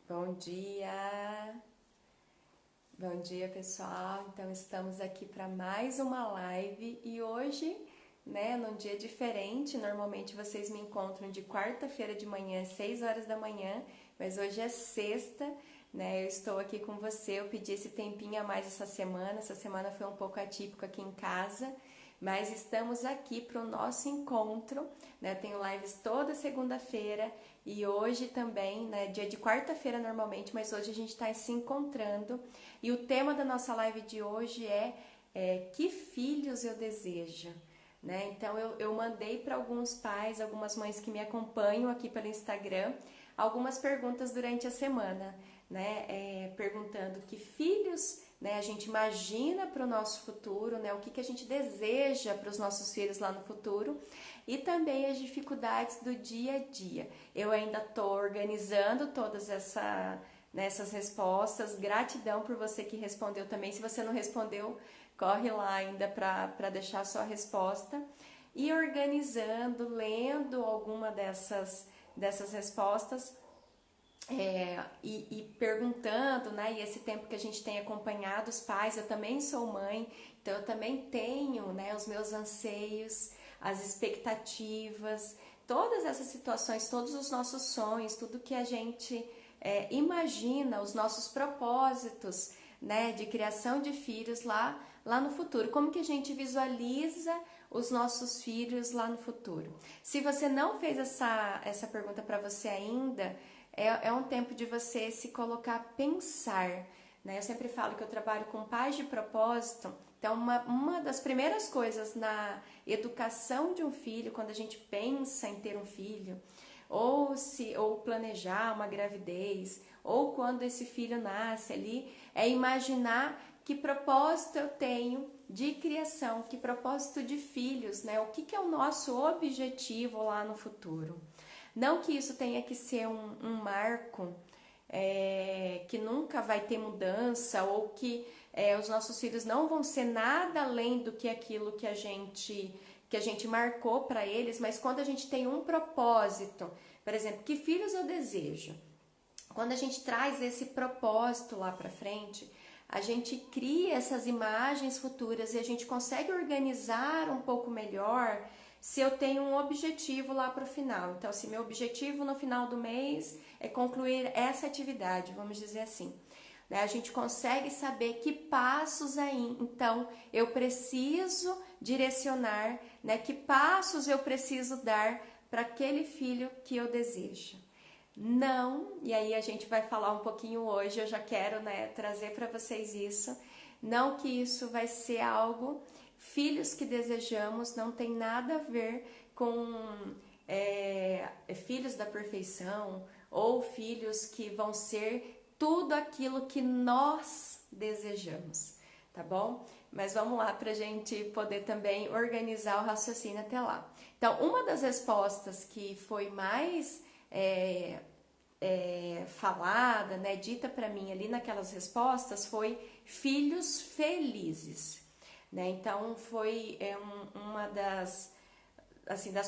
Bom dia! Bom dia, pessoal! Então, estamos aqui para mais uma live e hoje, num dia diferente. Normalmente vocês me encontram de quarta-feira de manhã, 6 horas da manhã, mas hoje é sexta, Eu estou aqui com você. Eu pedi esse tempinho a mais essa semana. Essa semana foi um pouco atípico aqui em casa, mas estamos aqui para o nosso encontro, Tenho lives toda segunda-feira e hoje também, dia de quarta-feira normalmente, mas hoje a gente está se encontrando. E o tema da nossa live de hoje é que filhos eu desejo, Então eu mandei para alguns pais, algumas mães que me acompanham aqui pelo Instagram, algumas perguntas durante a semana, perguntando que filhos, a gente imagina para o nosso futuro, o que a gente deseja para os nossos filhos lá no futuro e também as dificuldades do dia a dia. Eu ainda estou organizando todas essas respostas. Gratidão por você que respondeu também. Se você não respondeu, corre lá ainda para deixar a sua resposta. E organizando, lendo alguma dessas respostas, e perguntando, E esse tempo que a gente tem acompanhado os pais, eu também sou mãe, então eu também tenho, os meus anseios, as expectativas, todas essas situações, todos os nossos sonhos, tudo que a gente imagina, os nossos propósitos, de criação de filhos lá no futuro. Como que a gente visualiza os nossos filhos lá no futuro? Se você não fez essa pergunta para você ainda, é um tempo de você se colocar a pensar, Eu sempre falo que eu trabalho com pais de propósito. Então, uma das primeiras coisas na educação de um filho, quando a gente pensa em ter um filho, ou planejar uma gravidez, ou quando esse filho nasce ali, é imaginar que propósito eu tenho de criação, que propósito de filhos, O que é o nosso objetivo lá no futuro. Não que isso tenha que ser um marco que nunca vai ter mudança, ou que os nossos filhos não vão ser nada além do que aquilo que a gente marcou para eles, mas quando a gente tem um propósito, por exemplo, que filhos eu desejo? Quando a gente traz esse propósito lá para frente, a gente cria essas imagens futuras e a gente consegue organizar um pouco melhor se eu tenho um objetivo lá para o final. Então, se meu objetivo no final do mês é concluir essa atividade, vamos dizer assim, a gente consegue saber que passos aí, então, eu preciso direcionar, que passos eu preciso dar para aquele filho que eu desejo. Não, e aí a gente vai falar um pouquinho hoje, eu já quero trazer para vocês isso, não que isso vai ser algo, filhos que desejamos não tem nada a ver com filhos da perfeição ou filhos que vão ser tudo aquilo que nós desejamos, tá bom? Mas vamos lá para a gente poder também organizar o raciocínio até lá. Então, uma das respostas que foi mais falada, dita para mim ali naquelas respostas foi filhos felizes, Então foi uma das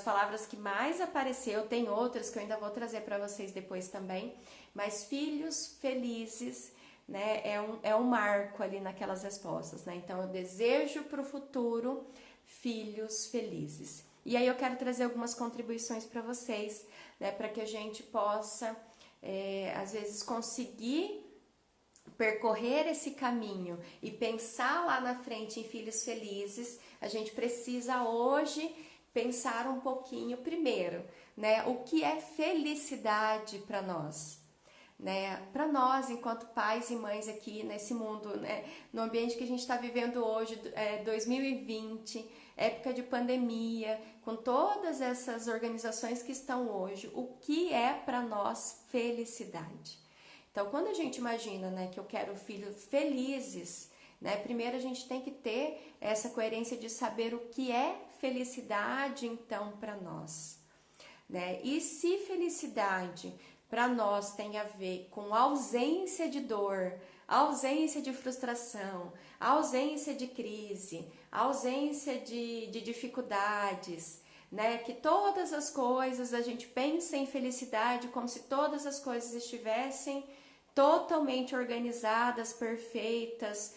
palavras que mais apareceu. Tem outras que eu ainda vou trazer para vocês depois também, mas filhos felizes, é um marco ali naquelas respostas, Então eu desejo para o futuro filhos felizes. E aí eu quero trazer algumas contribuições para vocês, para que a gente possa às vezes conseguir percorrer esse caminho e pensar lá na frente em filhos felizes. A gente precisa hoje pensar um pouquinho primeiro, o que é felicidade para nós, Para nós, enquanto pais e mães aqui nesse mundo, no ambiente que a gente está vivendo hoje, 2020, época de pandemia, com todas essas organizações que estão hoje, o que é para nós felicidade? Então, quando a gente imagina, que eu quero filhos felizes, primeiro a gente tem que ter essa coerência de saber o que é felicidade, então, para nós, E se felicidade para nós tem a ver com ausência de dor, ausência de frustração, ausência de crise, ausência de dificuldades, que todas as coisas, a gente pensa em felicidade como se todas as coisas estivessem totalmente organizadas, perfeitas,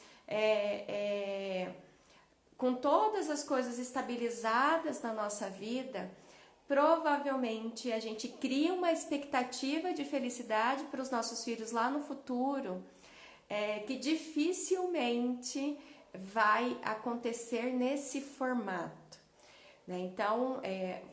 com todas as coisas estabilizadas na nossa vida, provavelmente a gente cria uma expectativa de felicidade para os nossos filhos lá no futuro, que dificilmente vai acontecer nesse formato, né? Então,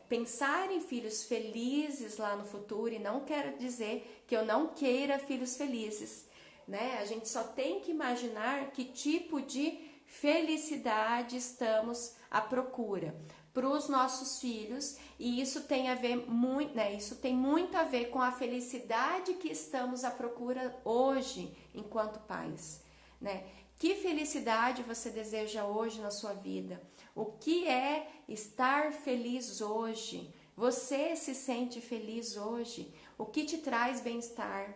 pensar em filhos felizes lá no futuro, e não quero dizer que eu não queira filhos felizes, né? A gente só tem que imaginar que tipo de felicidade estamos à procura para os nossos filhos, e isso tem a ver muito, né? Isso tem muito a ver com a felicidade que estamos à procura hoje enquanto pais, né? Que felicidade você deseja hoje na sua vida? O que é estar feliz hoje? Você se sente feliz hoje? O que te traz bem-estar?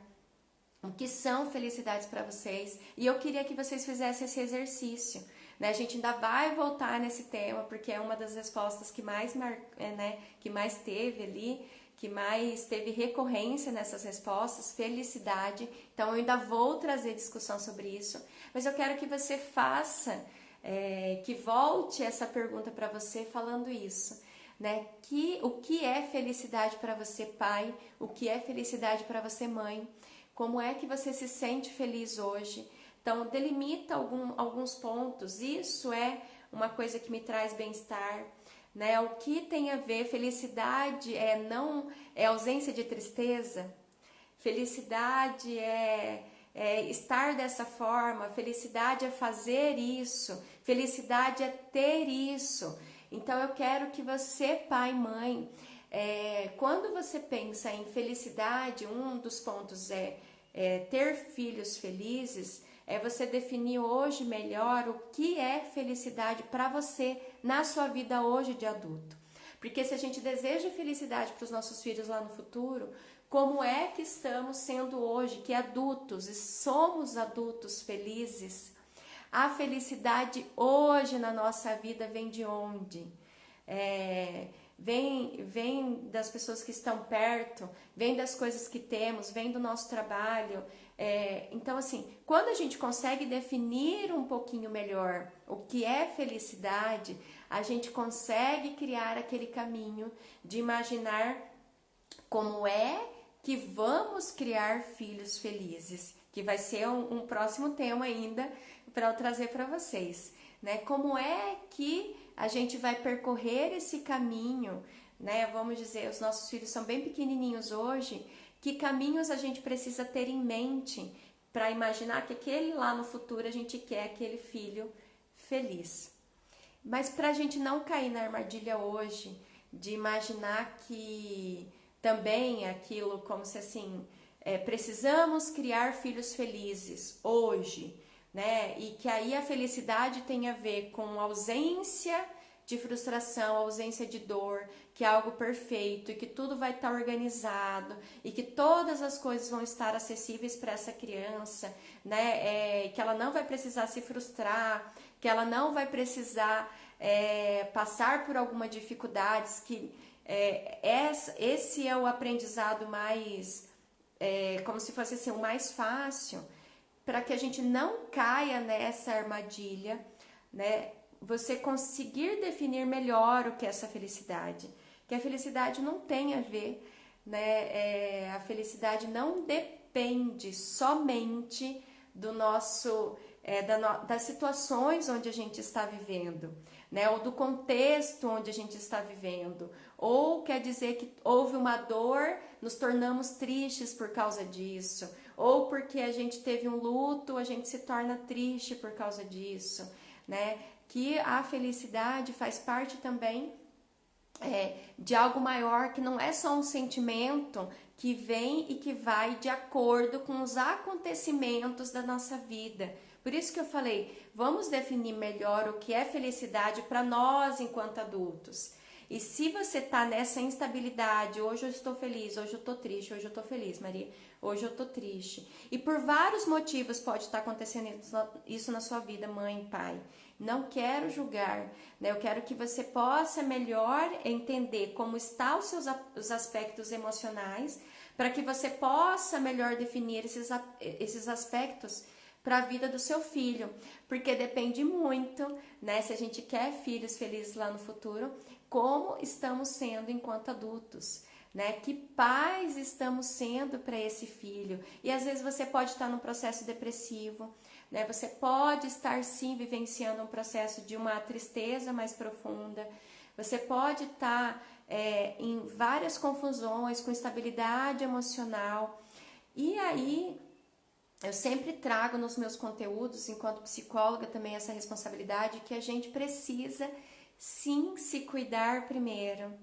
O que são felicidades para vocês? E eu queria que vocês fizessem esse exercício, né? A gente ainda vai voltar nesse tema, porque é uma das respostas que mais, que mais teve ali, que mais teve recorrência nessas respostas, felicidade. Então eu ainda vou trazer discussão sobre isso, mas eu quero que você faça, que volte essa pergunta para você falando isso, né? O que é felicidade para você, pai? O que é felicidade para você, mãe? Como é que você se sente feliz hoje? Então, delimita alguns pontos. Isso é uma coisa que me traz bem-estar, né? O que tem a ver? Felicidade é ausência de tristeza. Felicidade é estar dessa forma. Felicidade é fazer isso. Felicidade é ter isso. Então, eu quero que você, pai e mãe, quando você pensa em felicidade, um dos pontos é ter filhos felizes, é você definir hoje melhor o que é felicidade para você na sua vida hoje de adulto. Porque se a gente deseja felicidade para os nossos filhos lá no futuro, como é que estamos sendo hoje, que adultos, e somos adultos felizes? A felicidade hoje na nossa vida vem de onde? Vem das pessoas que estão perto, vem das coisas que temos, vem do nosso trabalho. Então, assim, quando a gente consegue definir um pouquinho melhor o que é felicidade, a gente consegue criar aquele caminho de imaginar como é que vamos criar filhos felizes, que vai ser um próximo tema ainda para eu trazer para vocês, né? Como é que a gente vai percorrer esse caminho, né? Vamos dizer, os nossos filhos são bem pequenininhos hoje, que caminhos a gente precisa ter em mente para imaginar que aquele lá no futuro a gente quer aquele filho feliz. Mas para a gente não cair na armadilha hoje de imaginar que também aquilo como se assim, precisamos criar filhos felizes hoje, né? E que aí a felicidade tem a ver com ausência de frustração, ausência de dor, que é algo perfeito e que tudo vai estar organizado e que todas as coisas vão estar acessíveis para essa criança, né? Que ela não vai precisar se frustrar, que ela não vai precisar passar por alguma dificuldade, que esse é o aprendizado mais, como se fosse assim, o mais fácil, para que a gente não caia nessa armadilha, né? Você conseguir definir melhor o que é essa felicidade. Que a felicidade não tem a ver, né? A felicidade não depende somente do nosso, das situações onde a gente está vivendo, né? Ou do contexto onde a gente está vivendo. Ou quer dizer que houve uma dor, nos tornamos tristes por causa disso. Ou porque a gente teve um luto, a gente se torna triste por causa disso, né? Que a felicidade faz parte também de algo maior, que não é só um sentimento que vem e que vai de acordo com os acontecimentos da nossa vida. Por isso que eu falei, vamos definir melhor o que é felicidade para nós enquanto adultos. E se você tá nessa instabilidade, hoje eu estou feliz, hoje eu tô triste, hoje eu tô feliz, Maria, hoje eu tô triste. E por vários motivos pode estar acontecendo isso na sua vida, mãe e pai. Não quero julgar, né? Eu quero que você possa melhor entender como estão os aspectos emocionais, para que você possa melhor definir esses aspectos para a vida do seu filho, porque depende muito, né, se a gente quer filhos felizes lá no futuro, como estamos sendo enquanto adultos, né? Que pais estamos sendo para esse filho. E às vezes você pode estar num processo depressivo, né? Você pode estar sim vivenciando um processo de uma tristeza mais profunda. Você pode estar em várias confusões, com instabilidade emocional. E aí, eu sempre trago nos meus conteúdos, enquanto psicóloga, também essa responsabilidade que a gente precisa sim se cuidar primeiro,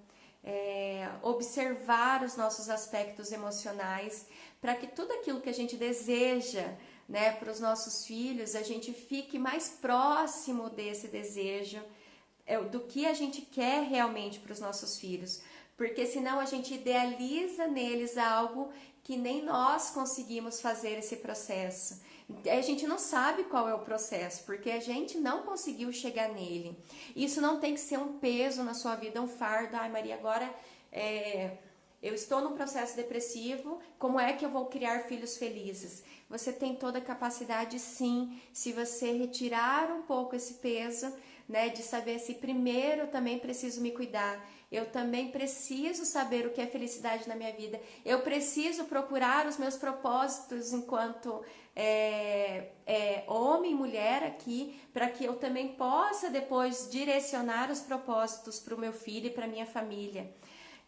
observar os nossos aspectos emocionais, para que tudo aquilo que a gente deseja, né, para os nossos filhos, a gente fique mais próximo desse desejo, do que a gente quer realmente para os nossos filhos, porque senão a gente idealiza neles algo que nem nós conseguimos fazer esse processo. A gente não sabe qual é o processo, porque a gente não conseguiu chegar nele. Isso não tem que ser um peso na sua vida, um fardo. Ai, Maria, agora eu estou num processo depressivo, como é que eu vou criar filhos felizes? Você tem toda a capacidade, sim, se você retirar um pouco esse peso, né, de saber se primeiro eu também preciso me cuidar, eu também preciso saber o que é felicidade na minha vida, eu preciso procurar os meus propósitos enquanto homem e mulher aqui, para que eu também possa depois direcionar os propósitos para o meu filho e para a minha família.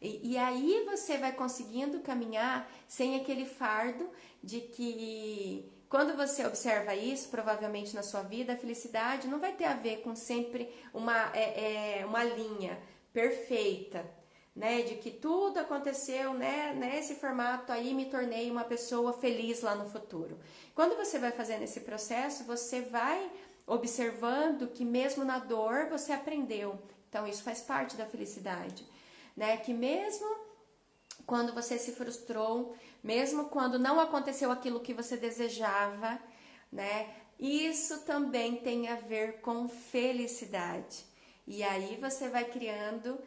E aí você vai conseguindo caminhar sem aquele fardo de que, quando você observa isso, provavelmente na sua vida, a felicidade não vai ter a ver com sempre uma linha perfeita, né? De que tudo aconteceu, né, nesse formato, aí me tornei uma pessoa feliz lá no futuro. Quando você vai fazendo esse processo, você vai observando que mesmo na dor você aprendeu. Então isso faz parte da felicidade, né? Que mesmo quando você se frustrou, mesmo quando não aconteceu aquilo que você desejava, né? Isso também tem a ver com felicidade. E aí você vai criando,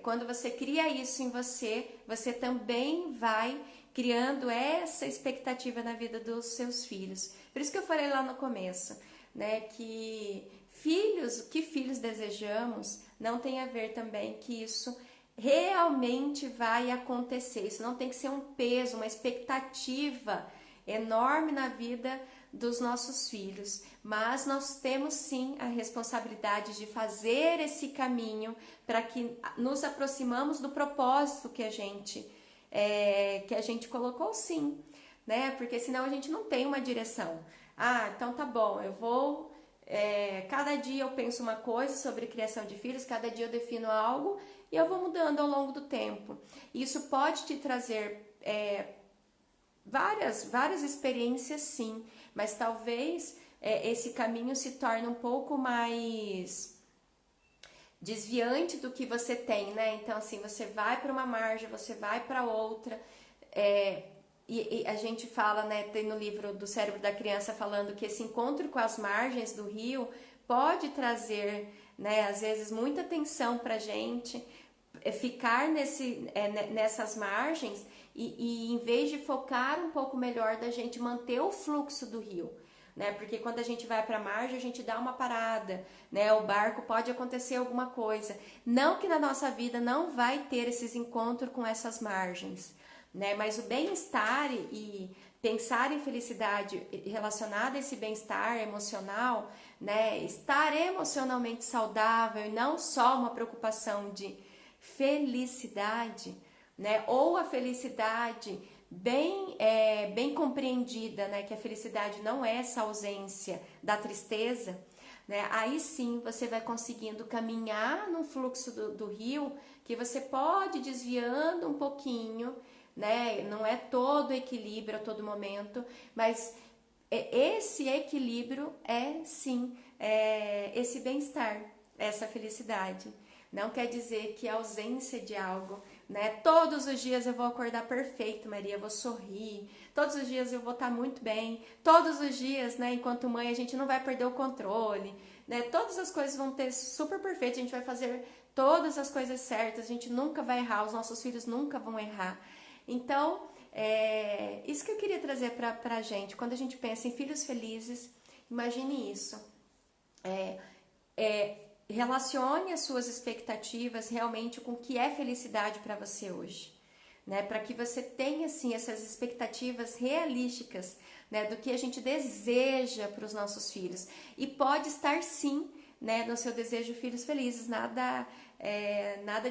quando você cria isso em você, você também vai criando essa expectativa na vida dos seus filhos. Por isso que eu falei lá no começo, né? Que o que filhos desejamos, não tem a ver também que isso realmente vai acontecer. Isso não tem que ser um peso, uma expectativa enorme na vida dos nossos filhos, mas nós temos sim a responsabilidade de fazer esse caminho para que nos aproximamos do propósito que a gente colocou, sim, né? Porque senão a gente não tem uma direção. Ah, então tá bom, eu vou cada dia eu penso uma coisa sobre criação de filhos, cada dia eu defino algo e eu vou mudando ao longo do tempo. Isso pode te trazer várias experiências, sim, mas talvez esse caminho se torne um pouco mais desviante do que você tem, né? Então, assim, você vai para uma margem, você vai para outra, e a gente fala, né, tem no livro do Cérebro da Criança falando que esse encontro com as margens do rio pode trazer, né, às vezes muita tensão pra gente, ficar nessas margens e em vez de focar um pouco melhor da gente manter o fluxo do rio, né? Porque quando a gente vai para a margem, a gente dá uma parada, né? O barco pode acontecer alguma coisa. Não que na nossa vida não vai ter esses encontros com essas margens, né? Mas o bem-estar e pensar em felicidade relacionada a esse bem-estar emocional, né? Estar emocionalmente saudável e não só uma preocupação de felicidade, né? Ou a felicidade bem compreendida, né? Que a felicidade não é essa ausência da tristeza, né? Aí sim você vai conseguindo caminhar no fluxo do rio, que você pode ir desviando um pouquinho, né? Não é todo equilíbrio a todo momento, mas esse equilíbrio sim esse bem-estar, essa felicidade. Não quer dizer que a ausência de algo, né? Todos os dias eu vou acordar perfeito, Maria, eu vou sorrir. Todos os dias eu vou estar muito bem. Todos os dias, né? Enquanto mãe, a gente não vai perder o controle, né? Todas as coisas vão ter super perfeito. A gente vai fazer todas as coisas certas. A gente nunca vai errar. Os nossos filhos nunca vão errar. Então, isso que eu queria trazer para a gente. Quando a gente pensa em filhos felizes, imagine isso. Relacione as suas expectativas realmente com o que é felicidade para você hoje, né? Para que você tenha assim essas expectativas realísticas, né, do que a gente deseja para os nossos filhos. E pode estar sim, né, no seu desejo filhos felizes, nada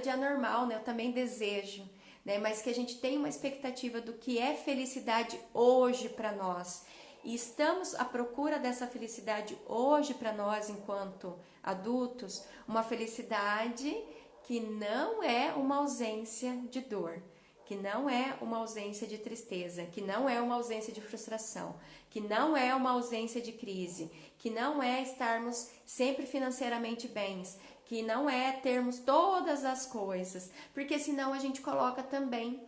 de anormal, né? Eu também desejo, né? Mas que a gente tenha uma expectativa do que é felicidade hoje para nós. E estamos à procura dessa felicidade hoje para nós enquanto adultos, uma felicidade que não é uma ausência de dor, que não é uma ausência de tristeza, que não é uma ausência de frustração, que não é uma ausência de crise, que não é estarmos sempre financeiramente bens, que não é termos todas as coisas, porque senão a gente coloca também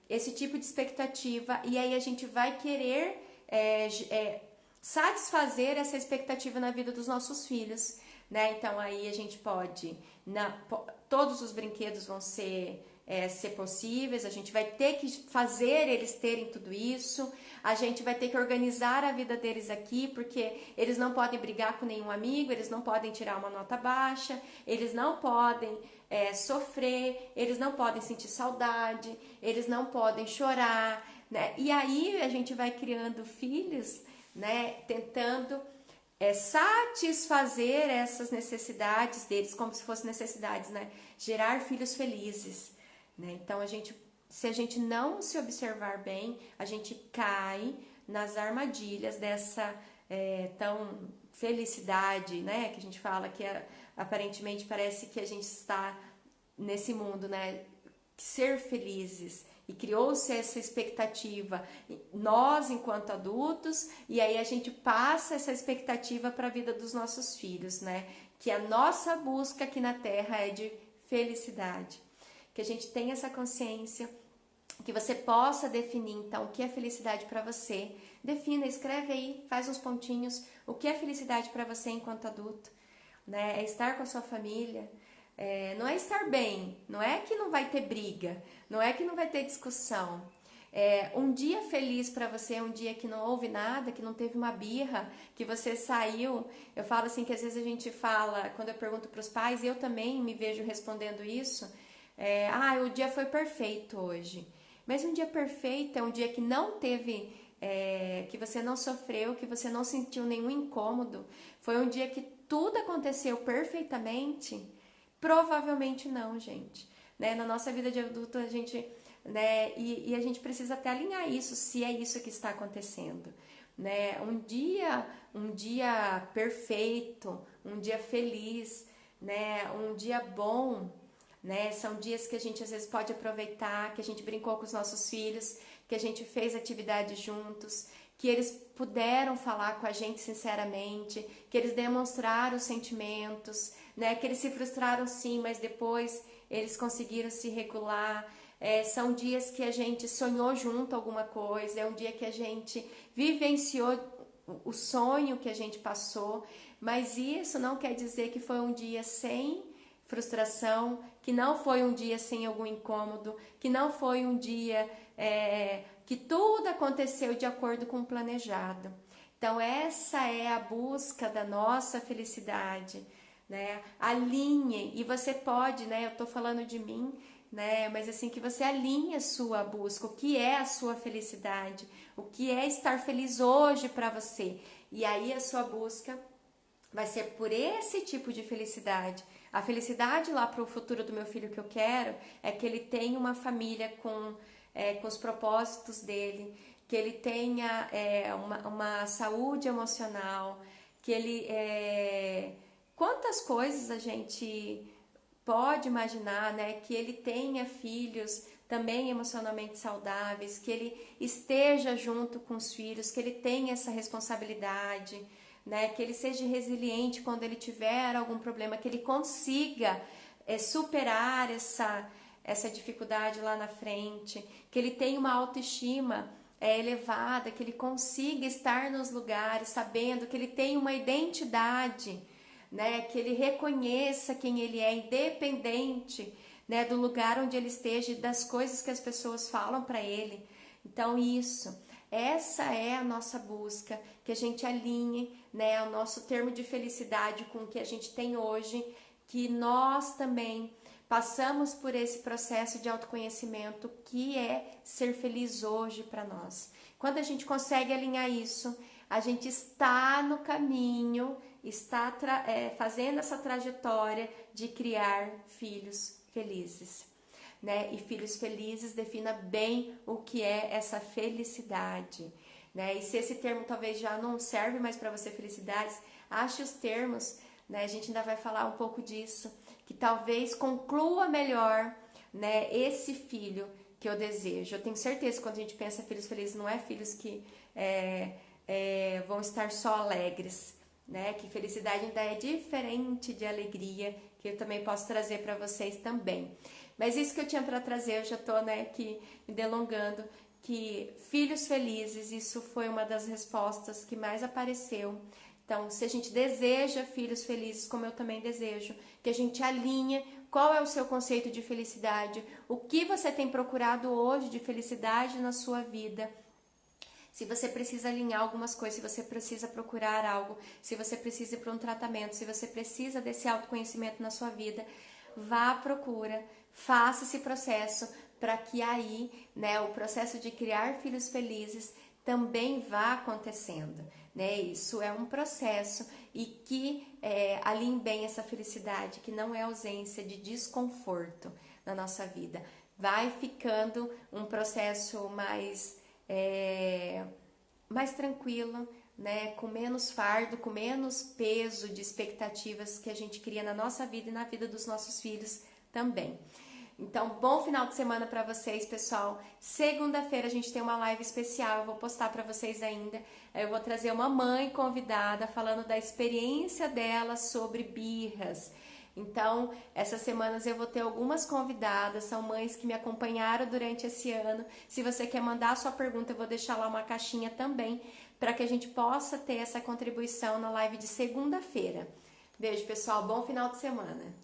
esse tipo de expectativa e aí a gente vai querer satisfazer essa expectativa na vida dos nossos filhos, né? Então aí a gente pode, todos os brinquedos vão ser possíveis, a gente vai ter que fazer eles terem tudo isso, a gente vai ter que organizar a vida deles aqui, porque eles não podem brigar com nenhum amigo, eles não podem tirar uma nota baixa, eles não podem sofrer, eles não podem sentir saudade, eles não podem chorar, né? E aí a gente vai criando filhos, né, tentando satisfazer essas necessidades deles, como se fossem necessidades, né? Gerar filhos felizes, né? Então, se a gente não se observar bem, a gente cai nas armadilhas dessa tão felicidade, né? Que a gente fala que aparentemente parece que a gente está nesse mundo, né? Ser felizes. E criou-se essa expectativa, nós enquanto adultos, e aí a gente passa essa expectativa para a vida dos nossos filhos, né? Que a nossa busca aqui na Terra é de felicidade. Que a gente tenha essa consciência, que você possa definir então o que é felicidade para você. Defina, escreve aí, faz uns pontinhos, o que é felicidade para você enquanto adulto, né? É estar com a sua família. Não é estar bem, não é que não vai ter briga, não é que não vai ter discussão. Um dia feliz para você é um dia que não houve nada, que não teve uma birra, que você saiu. Eu falo assim que às vezes a gente fala, quando eu pergunto para os pais, eu também me vejo respondendo isso, o dia foi perfeito hoje. Mas um dia perfeito é um dia que não teve, que você não sofreu, que você não sentiu nenhum incômodo. Foi um dia que tudo aconteceu perfeitamente. Provavelmente não, gente. Né? Na nossa vida de adulto, a gente, né? E a gente precisa até alinhar isso, se é isso que está acontecendo. Né? Um dia perfeito, um dia feliz, né? Um dia bom, né? São dias que a gente às vezes pode aproveitar, que a gente brincou com os nossos filhos, que a gente fez atividades juntos, que eles puderam falar com a gente sinceramente, que eles demonstraram os sentimentos, né? Que eles se frustraram sim, mas depois eles conseguiram se regular. São dias que a gente sonhou junto alguma coisa, é um dia que a gente vivenciou o sonho que a gente passou, mas isso não quer dizer que foi um dia sem frustração, que não foi um dia sem algum incômodo, que não foi um dia que tudo aconteceu de acordo com o planejado. Então essa é a busca da nossa felicidade, né? Alinhe, e você pode, né? Eu tô falando de mim, né? Mas assim, que você alinhe a sua busca, o que é a sua felicidade, o que é estar feliz hoje para você. E aí a sua busca vai ser por esse tipo de felicidade. A felicidade lá para o futuro do meu filho que eu quero é que ele tenha uma família com os propósitos dele, que ele tenha uma saúde emocional, que ele... quantas coisas a gente pode imaginar, né? Que ele tenha filhos também emocionalmente saudáveis, que ele esteja junto com os filhos, que ele tenha essa responsabilidade, né? Que ele seja resiliente quando ele tiver algum problema, que ele consiga superar essa dificuldade lá na frente, que ele tenha uma autoestima elevada, que ele consiga estar nos lugares sabendo que ele tem uma identidade, né? Que ele reconheça quem ele é, independente, né, do lugar onde ele esteja e das coisas que as pessoas falam para ele. Então essa é a nossa busca, que a gente alinhe, né, o nosso termo de felicidade com o que a gente tem hoje, que nós também passamos por esse processo de autoconhecimento que é ser feliz hoje para nós. Quando a gente consegue alinhar isso, a gente está no caminho, está fazendo essa trajetória de criar filhos felizes, né? E filhos felizes defina bem o que é essa felicidade, né? E se esse termo talvez já não serve mais para você, felicidades, ache os termos, né? A gente ainda vai falar um pouco disso, que talvez conclua melhor, né, esse filho que eu desejo. Eu tenho certeza que quando a gente pensa em filhos felizes, não é filhos que vão estar só alegres, né? Que felicidade ainda é diferente de alegria, que eu também posso trazer para vocês também. Mas isso que eu tinha para trazer, eu já tô, né, aqui me delongando, que filhos felizes, isso foi uma das respostas que mais apareceu. Então, se a gente deseja filhos felizes, como eu também desejo, que a gente alinhe qual é o seu conceito de felicidade, o que você tem procurado hoje de felicidade na sua vida. Se você precisa alinhar algumas coisas, se você precisa procurar algo, se você precisa ir para um tratamento, se você precisa desse autoconhecimento na sua vida, vá à procura, faça esse processo para que aí, né, o processo de criar filhos felizes também vá acontecendo, né? Isso é um processo e que alinhe bem essa felicidade, que não é ausência de desconforto na nossa vida. Vai ficando um processo mais tranquilo, né? Com menos fardo, com menos peso de expectativas que a gente cria na nossa vida e na vida dos nossos filhos também. Então, bom final de semana para vocês, pessoal. Segunda-feira a gente tem uma live especial, eu vou postar para vocês ainda. Eu vou trazer uma mãe convidada falando da experiência dela sobre birras. Então, essas semanas eu vou ter algumas convidadas, são mães que me acompanharam durante esse ano. Se você quer mandar a sua pergunta, eu vou deixar lá uma caixinha também, para que a gente possa ter essa contribuição na live de segunda-feira. Beijo, pessoal. Bom final de semana.